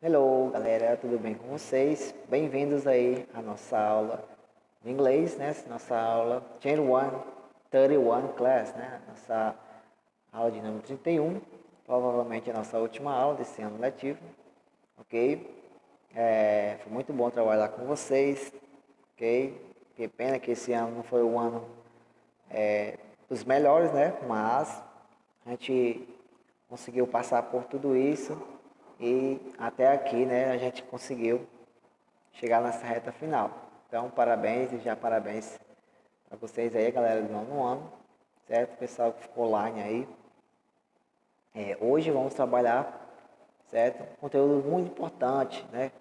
Hello, galera, tudo bem com vocês? Bem-vindos aí à nossa aula de inglês, né? Nossa aula Chain 1, 31 Class, né? Nossa aula de número 31, provavelmente a nossa última aula desse ano letivo, ok? Foi muito bom trabalhar com vocês, ok? Que pena que esse ano não foi o ano dos melhores, né? Mas a gente conseguiu passar por tudo isso e até aqui, né? A gente conseguiu chegar nessa reta final. Então, parabéns e já parabéns para vocês aí, galera do nono ano, certo? Pessoal que ficou online aí. Hoje vamos trabalhar, certo? Conteúdo muito importante, né?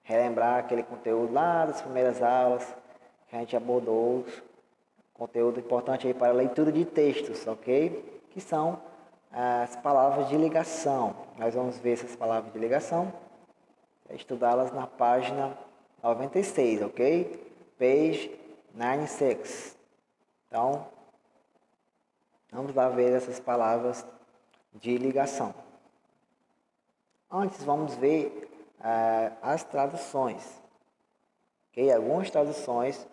Relembrar aquele conteúdo lá das primeiras aulas que a gente abordou, conteúdo importante aí para a leitura de textos, ok? Que são as palavras de ligação. Nós vamos ver essas palavras de ligação, estudá-las na página 96, ok? Page 96. Então, vamos lá ver essas palavras de ligação. Antes, vamos ver as traduções. Ok? Algumas traduções,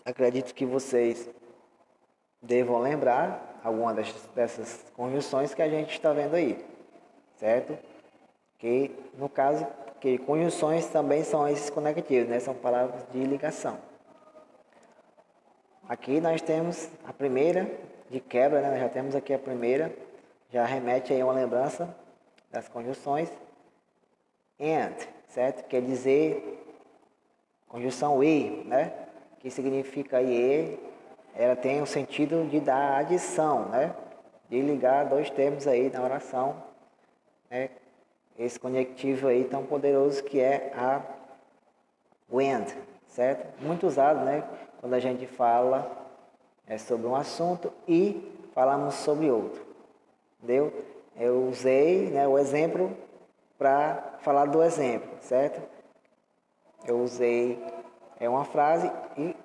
acredito que vocês devam lembrar alguma dessas conjunções que a gente está vendo aí, certo? Que no caso, que conjunções também são esses conectivos, né? São palavras de ligação. Aqui nós temos a primeira de quebra, né? Nós já temos aqui a primeira, já remete aí uma lembrança das conjunções. And, certo? Quer dizer conjunção e, né? Que significa e, ela tem o sentido de dar adição, né? De ligar dois termos aí na oração, né? Esse conectivo aí tão poderoso que é a when, certo? Muito usado, né? Quando a gente fala sobre um assunto e falamos sobre outro, entendeu? Eu usei, né, o exemplo para falar do exemplo, certo? Eu usei uma frase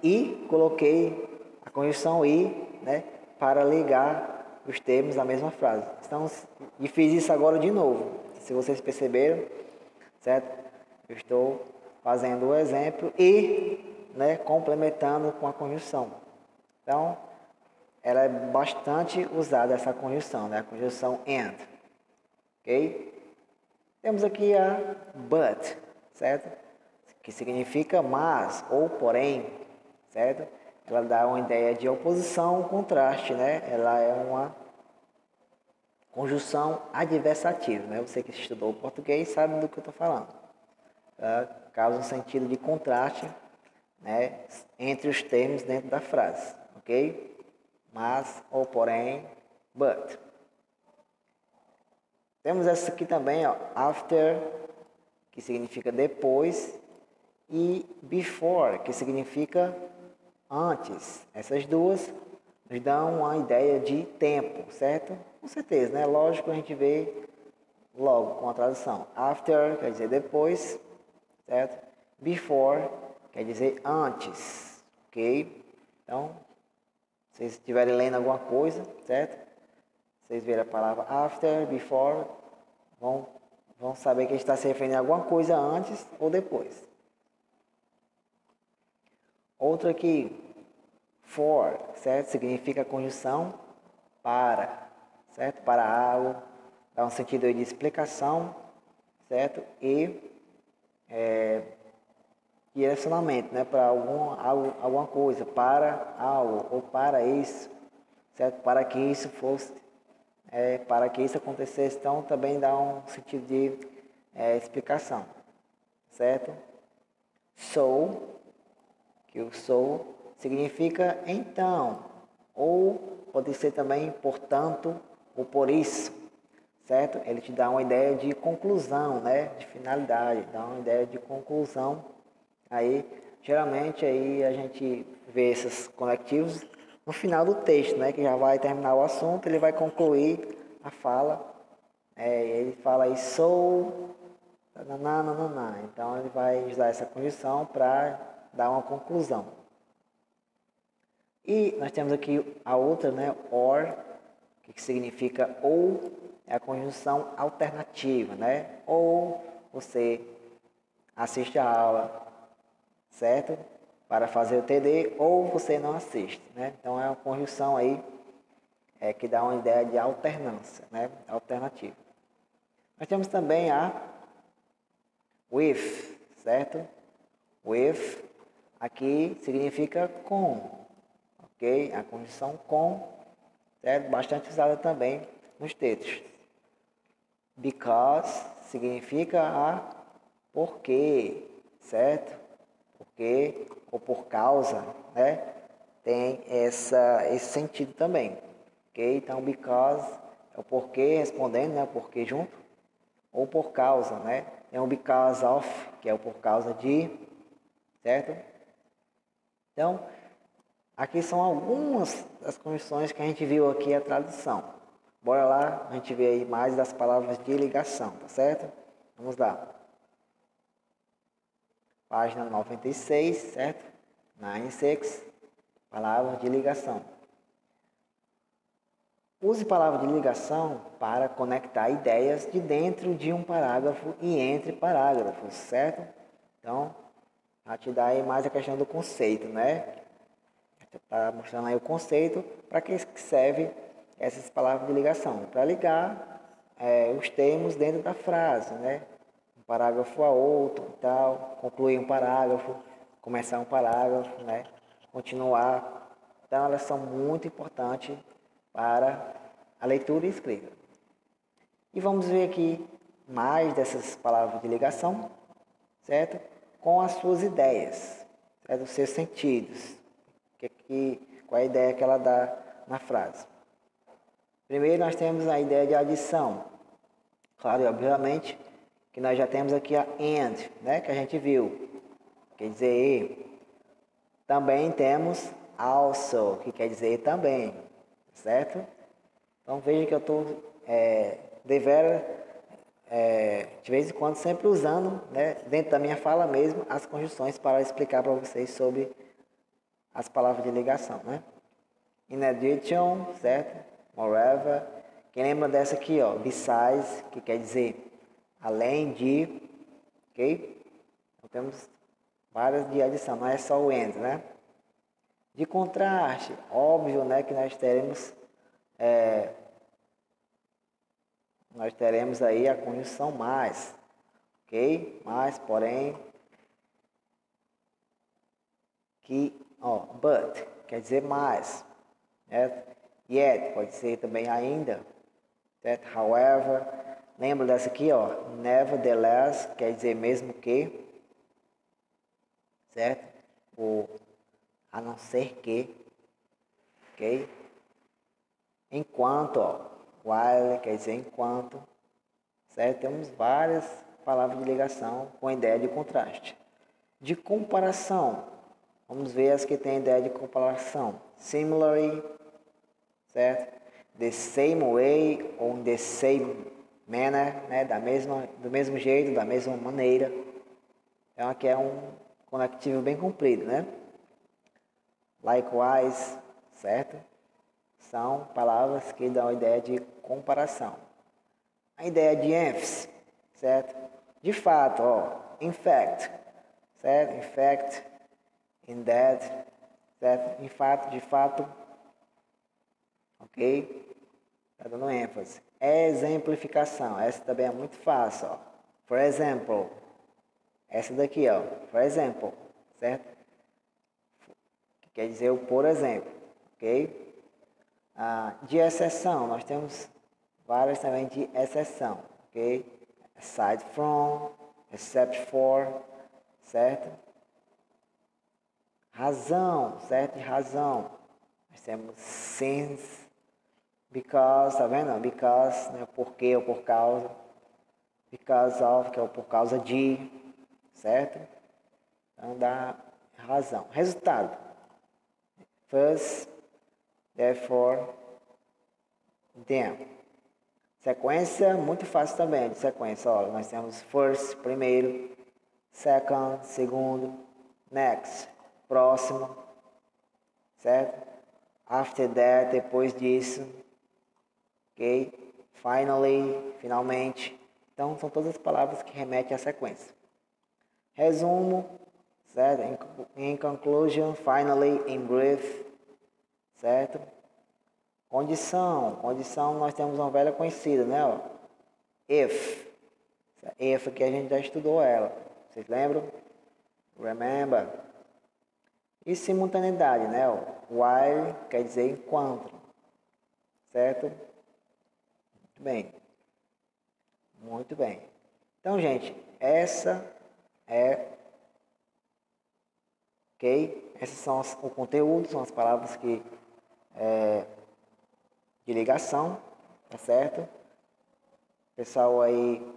e coloquei a conjunção e, né, para ligar os termos da mesma frase. Então, e fiz isso agora de novo. Se vocês perceberam, certo? Eu estou fazendo o exemplo e, né, complementando com a conjunção. Então, ela é bastante usada essa conjunção, né? A conjunção and. Ok? Temos aqui a but, certo? Que significa mas ou porém, certo? Ela dá uma ideia de oposição, contraste, né? Ela é uma conjunção adversativa, né? Você que estudou português sabe do que eu estou falando. Ela causa um sentido de contraste, né, entre os termos dentro da frase, ok? Mas ou porém, but. Temos essa aqui também, ó, after, que significa depois, e before, que significa antes. Essas duas nos dão uma ideia de tempo, certo? Com certeza, né? Lógico, a gente vê logo com a tradução. After quer dizer depois, certo? Before quer dizer antes, ok? Então, se vocês estiverem lendo alguma coisa, certo? Vocês verem a palavra after, before, vão saber que está se referindo a alguma coisa antes ou depois. Outra aqui, for, certo? Significa conjunção para, certo? Para algo, dá um sentido de explicação, certo? E direcionamento, né? Para alguma coisa, para algo ou para isso, certo? Para que isso fosse, para que isso acontecesse, então também dá um sentido de explicação, certo? So, que o so significa então, ou pode ser também portanto, ou por isso, certo? Ele te dá uma ideia de conclusão, né? De finalidade, dá uma ideia de conclusão. Aí, geralmente, aí a gente vê esses conectivos no final do texto, né? Que já vai terminar o assunto, ele vai concluir a fala. Ele fala aí so, nananana. Então, ele vai usar essa condição para dar uma conclusão. E nós temos aqui a outra, né? Or, que significa ou, é a conjunção alternativa, né? Ou você assiste a aula, certo? Para fazer o TD, ou você não assiste, né? Então é uma conjunção aí que dá uma ideia de alternância, né? Alternativa. Nós temos também a with, certo? With aqui significa com, ok? A conjunção com, certo? Bastante usada também nos textos. Because significa a porque, certo? Porque ou por causa, né? Tem esse sentido também, ok? Então, because é o porquê respondendo, né? O porquê junto, ou por causa, né? Tem o because of, que é o por causa de, certo? Então, aqui são algumas das condições que a gente viu aqui a tradução. Bora lá, a gente vê aí mais das palavras de ligação, tá certo? Vamos lá. Página 96, certo? 96, palavras de ligação. Use palavra de ligação para conectar ideias de dentro de um parágrafo e entre parágrafos, certo? Então, vai te dar aí mais a questão do conceito, né? Está mostrando aí o conceito para que serve essas palavras de ligação. Para ligar os termos dentro da frase, né? Um parágrafo a outro e tal, concluir um parágrafo, começar um parágrafo, né? Continuar. Então, elas são muito importantes para a leitura e escrita. E vamos ver aqui mais dessas palavras de ligação, certo? Com as suas ideias, certo? Os seus sentidos. Qual é a ideia que ela dá na frase? Primeiro, nós temos a ideia de adição. Claro e obviamente que nós já temos aqui a and, né? Que a gente viu. Quer dizer e. Também temos also, que quer dizer também, certo? Então veja que eu estou de vez em quando sempre usando, né, dentro da minha fala mesmo, as conjunções para explicar para vocês sobre as palavras de ligação, né? In addition, certo? Moreover. Quem lembra dessa aqui, ó, besides, que quer dizer além de, ok? Então temos várias de adição, não é só o and, né? De contraste, óbvio, né, que nós teremos aí a conjunção mais, ok? Mais, porém, que, ó, but, quer dizer mais, certo? Yet, pode ser também ainda, certo? However, lembra dessa aqui, ó, nevertheless, quer dizer mesmo que, certo? Ou a não ser que, ok? Enquanto, ó, while quer dizer enquanto, certo? Temos várias palavras de ligação com ideia de contraste. De comparação, vamos ver as que têm ideia de comparação. Similarly, certo? The same way ou the same manner, né? Do mesmo jeito, da mesma maneira. Então aqui é um conectivo bem comprido, né? Likewise, certo? São palavras que dão a ideia de comparação. A ideia de ênfase, certo? De fato, ó, in fact, certo? In fact, in that, certo? Em fato, de fato, ok? Está dando ênfase. Exemplificação, essa também é muito fácil, ó. For example, essa daqui, ó, for example, certo? Que quer dizer o por exemplo, ok? De exceção, nós temos várias também de exceção, ok? Aside from, except for, certo? Razão, certo? Razão. Nós temos since, because, tá vendo? Because, né? Porque ou por causa. Because of, que é o por causa de, certo? Então dá razão. Resultado. First, therefore, then. Sequência, muito fácil também de sequência. Ó, nós temos first, primeiro, second, segundo, next, próximo, certo? After that, depois disso, ok? finally, finalmente. Então, são todas as palavras que remetem à sequência. Resumo, certo? In conclusion, finally, in brief, certo? Condição, nós temos uma velha conhecida, né? Ó. If aqui a gente já estudou ela, vocês lembram? Remember. E simultaneidade, né? Ó. While quer dizer enquanto, certo? Muito bem. Então, gente, essa é, ok? Esses são o conteúdo, são as palavras que de ligação, tá certo? Pessoal aí,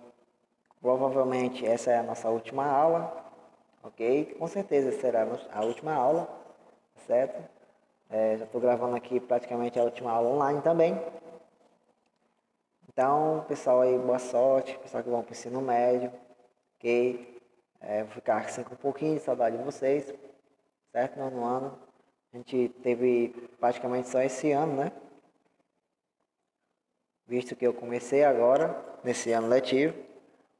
provavelmente essa é a nossa última aula, ok? Com certeza será a última aula, tá certo? Já estou gravando aqui praticamente a última aula online também. Então, pessoal aí, boa sorte, pessoal que vão para o ensino médio, ok? Vou ficar assim com um pouquinho de saudade de vocês, certo? No ano. A gente teve praticamente só esse ano, né? Visto que eu comecei agora, nesse ano letivo,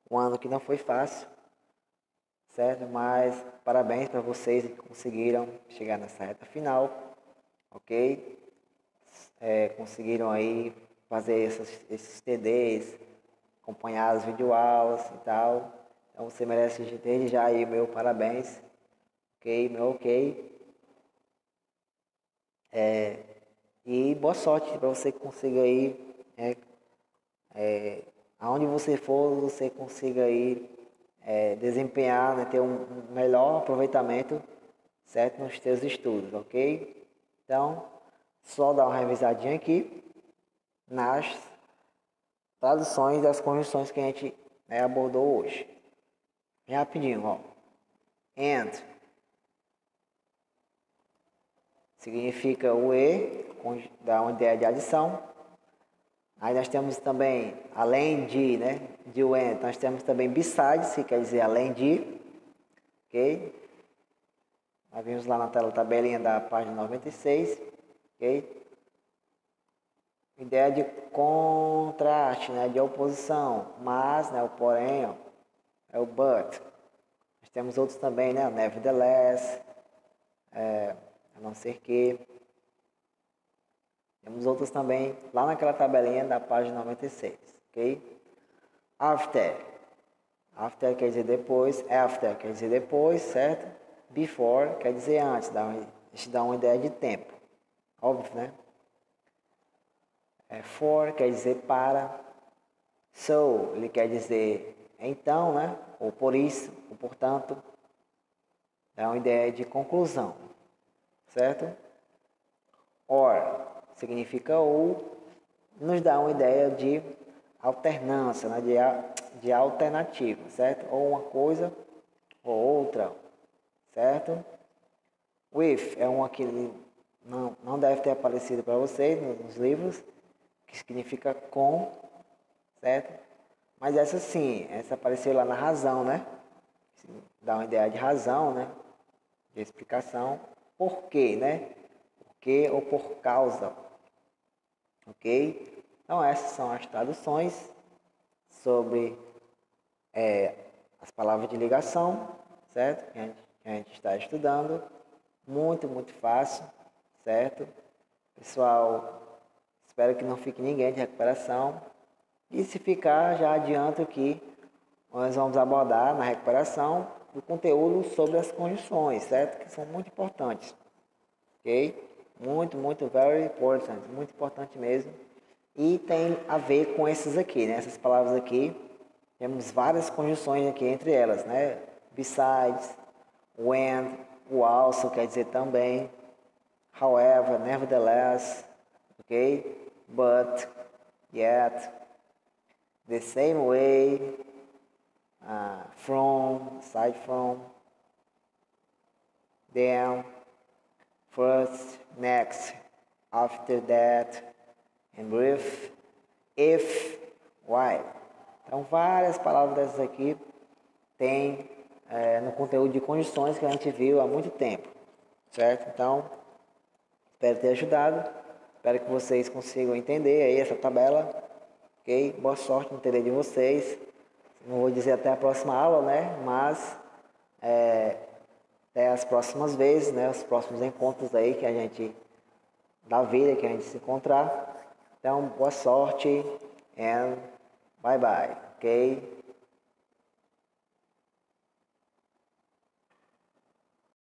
um ano que não foi fácil, certo? Mas parabéns para vocês que conseguiram chegar nessa reta final, ok? Conseguiram aí fazer esses TDs, acompanhar as videoaulas e tal. Então você merece desde já aí meu parabéns, ok? Meu ok. E boa sorte para você que consiga aí, aonde você for, você consiga aí desempenhar, né, ter um melhor aproveitamento, certo, nos seus estudos, ok? Então, só dar uma revisadinha aqui nas traduções das conjunções que a gente abordou hoje. Bem rapidinho, ó. And significa o e, dá uma ideia de adição. Aí nós temos também, além de, né, de when, nós temos também besides, que quer dizer além de, ok? Nós vimos lá na tela a tabelinha da página 96, ok? Ideia de contraste, né, de oposição, mas, né, o porém, ó, é o but. Nós temos outros também, né, nevertheless, a não ser que. Temos outros também lá naquela tabelinha da página 96, ok? After. After quer dizer depois, after quer dizer depois, certo? Before quer dizer antes, isso dá uma ideia de tempo. Óbvio, né? For quer dizer para. So, ele quer dizer então, né? Ou por isso, ou portanto. Dá uma ideia de conclusão, certo? Or significa ou, nos dá uma ideia de alternância, né? de alternativa, certo? Ou uma coisa ou outra, certo? With é uma que não deve ter aparecido para vocês nos livros, que significa com, certo? Mas essa sim, essa apareceu lá na razão, né? Dá uma ideia de razão, né? De explicação. Por quê, né? Por quê ou por causa. Ok? Então essas são as traduções sobre as palavras de ligação, certo? Que a gente está estudando. Muito, muito fácil, certo? Pessoal, espero que não fique ninguém de recuperação. E se ficar, já adianto que nós vamos abordar na recuperação o conteúdo sobre as conjunções, certo? Que são muito importantes, ok? Muito, muito, very important, muito importante mesmo. E tem a ver com esses aqui, né? Essas palavras aqui, temos várias conjunções aqui entre elas, né? Besides, when, o also quer dizer também, however, nevertheless, ok? But, yet, the same way, from, aside from, then, first, next, after that, and brief, if, while. Então, várias palavras dessas aqui tem no conteúdo de conjunções que a gente viu há muito tempo, certo? Então, espero ter ajudado, espero que vocês consigam entender aí essa tabela, ok? Boa sorte no entender de vocês. Não vou dizer até a próxima aula, né? Mas até as próximas vezes, né? Os próximos encontros aí que a gente da vida que a gente se encontrar. Então, boa sorte and bye bye, ok?